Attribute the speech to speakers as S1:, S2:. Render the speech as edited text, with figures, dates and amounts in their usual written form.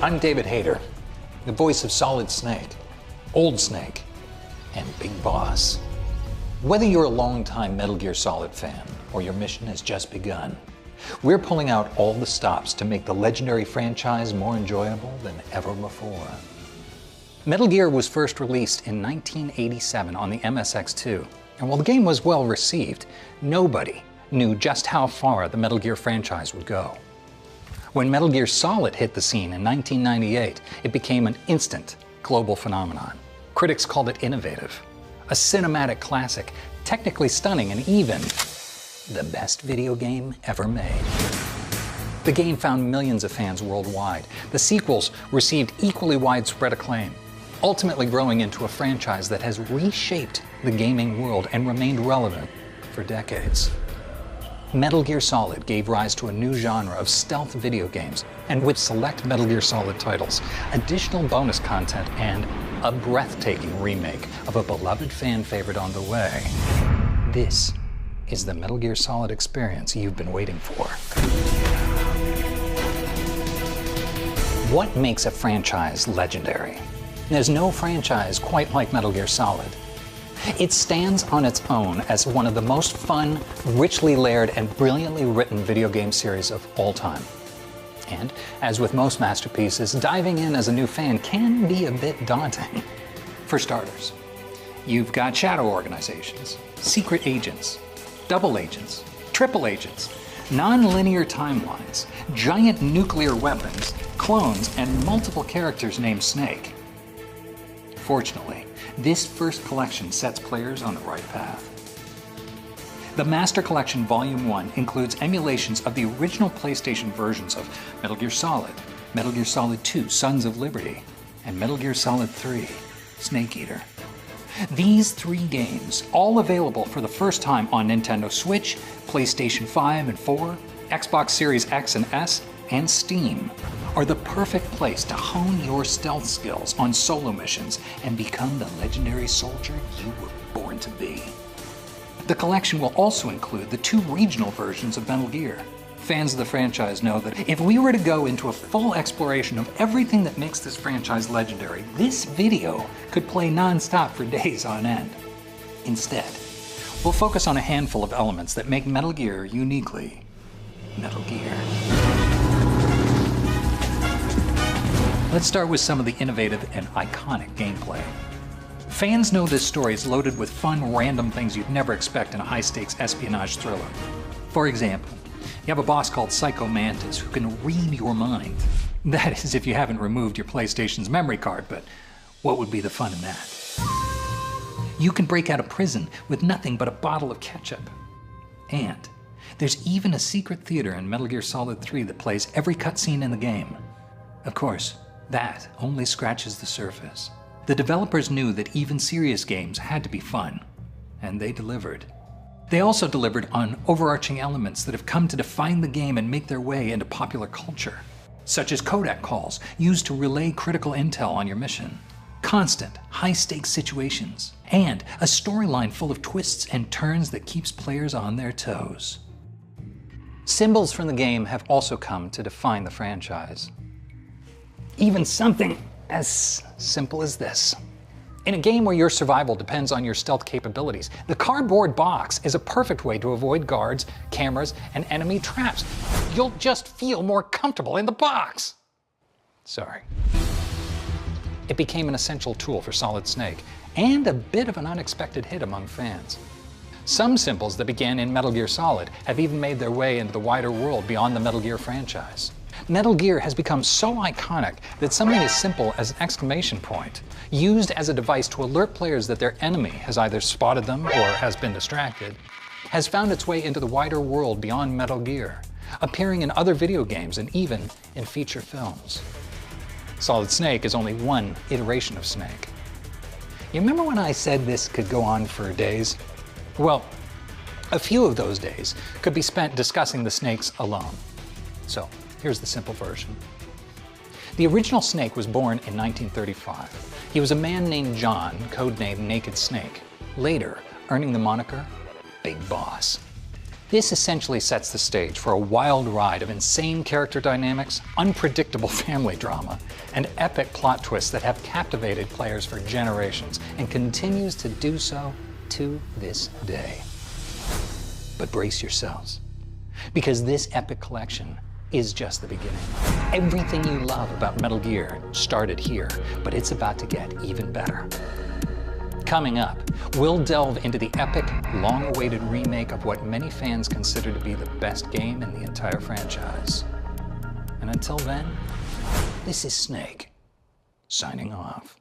S1: I'm David Hayter, the voice of Solid Snake, Old Snake, and Big Boss. Whether you're a longtime Metal Gear Solid fan or your mission has just begun, we're pulling out all the stops to make the legendary franchise more enjoyable than ever before. Metal Gear was first released in 1987 on the MSX2, and while the game was well received, nobody knew just how far the Metal Gear franchise would go. When Metal Gear Solid hit the scene in 1998, it became an instant global phenomenon. Critics called it innovative, a cinematic classic, technically stunning, and even the best video game ever made. The game found millions of fans worldwide. The sequels received equally widespread acclaim, ultimately growing into a franchise that has reshaped the gaming world and remained relevant for decades. Metal Gear Solid gave rise to a new genre of stealth video games, and with select Metal Gear Solid titles, additional bonus content, and a breathtaking remake of a beloved fan favorite on the way. This is the Metal Gear Solid experience you've been waiting for. What makes a franchise legendary? There's no franchise quite like Metal Gear Solid. It stands on its own as one of the most fun, richly layered, and brilliantly written video game series of all time. And, as with most masterpieces, diving in as a new fan can be a bit daunting. For starters, you've got shadow organizations, secret agents, double agents, triple agents, non-linear timelines, giant nuclear weapons, clones, and multiple characters named Snake. Fortunately, this first collection sets players on the right path. The Master Collection Volume 1 includes emulations of the original PlayStation versions of Metal Gear Solid, Metal Gear Solid 2, Sons of Liberty, and Metal Gear Solid 3, Snake Eater. These three games, all available for the first time on Nintendo Switch, PlayStation 5 and 4, Xbox Series X and S, and Steam, are the perfect place to hone your stealth skills on solo missions and become the legendary soldier you were born to be. The collection will also include the two regional versions of Metal Gear. Fans of the franchise know that if we were to go into a full exploration of everything that makes this franchise legendary, this video could play non-stop for days on end. Instead, we'll focus on a handful of elements that make Metal Gear uniquely Metal Gear. Let's start with some of the innovative and iconic gameplay. Fans know this story is loaded with fun, random things you'd never expect in a high-stakes espionage thriller. For example, you have a boss called Psycho Mantis who can read your mind. That is if you haven't removed your PlayStation's memory card, but what would be the fun in that? You can break out of prison with nothing but a bottle of ketchup. And there's even a secret theater in Metal Gear Solid 3 that plays every cutscene in the game. Of course, that only scratches the surface. The developers knew that even serious games had to be fun, and they delivered. They also delivered on overarching elements that have come to define the game and make their way into popular culture, such as codec calls used to relay critical intel on your mission, constant, high-stakes situations, and a storyline full of twists and turns that keeps players on their toes. Symbols from the game have also come to define the franchise. Even something as simple as this. In a game where your survival depends on your stealth capabilities, the cardboard box is a perfect way to avoid guards, cameras, and enemy traps. You'll just feel more comfortable in the box. Sorry. It became an essential tool for Solid Snake, and a bit of an unexpected hit among fans. Some symbols that began in Metal Gear Solid have even made their way into the wider world beyond the Metal Gear franchise. Metal Gear has become so iconic that something as simple as an exclamation point, used as a device to alert players that their enemy has either spotted them or has been distracted, has found its way into the wider world beyond Metal Gear, appearing in other video games and even in feature films. Solid Snake is only one iteration of Snake. You remember when I said this could go on for days? Well, a few of those days could be spent discussing the Snakes alone. So, here's the simple version. The original Snake was born in 1935. He was a man named John, codenamed Naked Snake, later earning the moniker Big Boss. This essentially sets the stage for a wild ride of insane character dynamics, unpredictable family drama, and epic plot twists that have captivated players for generations and continues to do so to this day. But brace yourselves, because this epic collection is just the beginning. Everything you love about Metal Gear started here, but it's about to get even better. Coming up, we'll delve into the epic, long-awaited remake of what many fans consider to be the best game in the entire franchise. And until then, this is Snake, signing off.